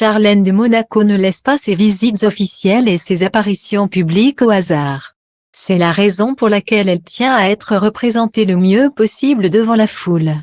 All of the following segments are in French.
Charlène de Monaco ne laisse pas ses visites officielles et ses apparitions publiques au hasard. C'est la raison pour laquelle elle tient à être représentée le mieux possible devant la foule.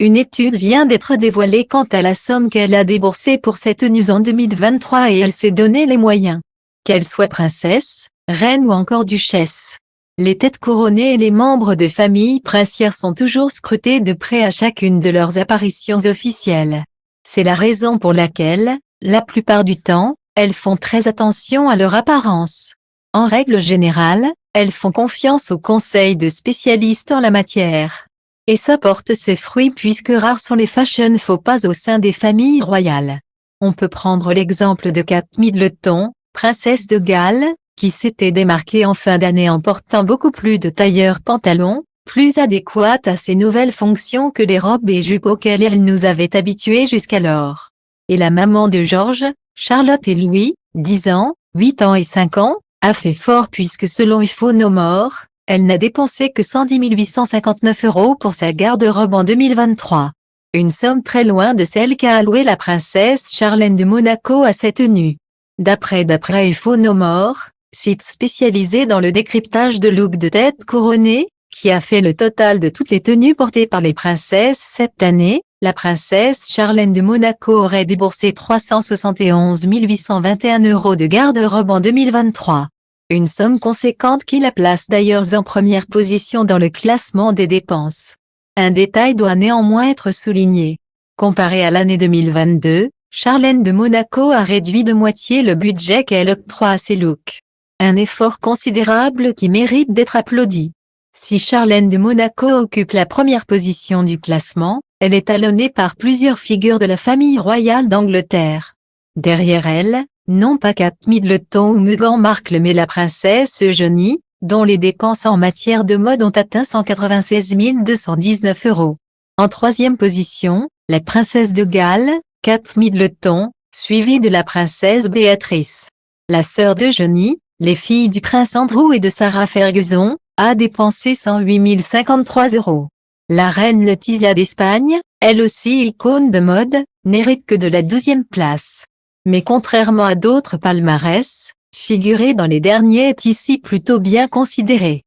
Une étude vient d'être dévoilée quant à la somme qu'elle a déboursée pour ses tenues en 2023 et elle s'est donné les moyens. Qu'elle soit princesse, reine ou encore duchesse. Les têtes couronnées et les membres de famille princière sont toujours scrutés de près à chacune de leurs apparitions officielles. C'est la raison pour laquelle, la plupart du temps, elles font très attention à leur apparence. En règle générale, elles font confiance aux conseils de spécialistes en la matière. Et ça porte ses fruits puisque rares sont les fashion faux pas au sein des familles royales. On peut prendre l'exemple de Kate Middleton, princesse de Galles, qui s'était démarquée en fin d'année en portant beaucoup plus de tailleurs pantalons, plus adéquates à ses nouvelles fonctions que les robes et jupes auxquelles elle nous avait habitués jusqu'alors. Et la maman de George, Charlotte et Louis, 10 ans, 8 ans et 5 ans, a fait fort puisque selon Phonomore, elle n'a dépensé que 110 859 € pour sa garde-robe en 2023. Une somme très loin de celle qu'a allouée la princesse Charlène de Monaco à ses tenues. D'après Phonomore, site spécialisé dans le décryptage de looks de tête couronnée, qui a fait le total de toutes les tenues portées par les princesses cette année, la princesse Charlène de Monaco aurait déboursé 371 821 € de garde-robe en 2023. Une somme conséquente qui la place d'ailleurs en première position dans le classement des dépenses. Un détail doit néanmoins être souligné. Comparé à l'année 2022, Charlène de Monaco a réduit de moitié le budget qu'elle octroie à ses looks. Un effort considérable qui mérite d'être applaudi. Si Charlène de Monaco occupe la première position du classement, elle est talonnée par plusieurs figures de la famille royale d'Angleterre. Derrière elle, non pas Kate Middleton ou Meghan Markle mais la princesse Eugénie, dont les dépenses en matière de mode ont atteint 196 219 €. En troisième position, la princesse de Galles, Kate Middleton, suivie de la princesse Béatrice. La sœur d'Eugénie, les filles du prince Andrew et de Sarah Ferguson, a dépensé 108 053 €. La reine Letizia d'Espagne, elle aussi icône de mode, n'hérite que de la 12e place. Mais contrairement à d'autres palmarès, figurer dans les derniers est ici plutôt bien considéré.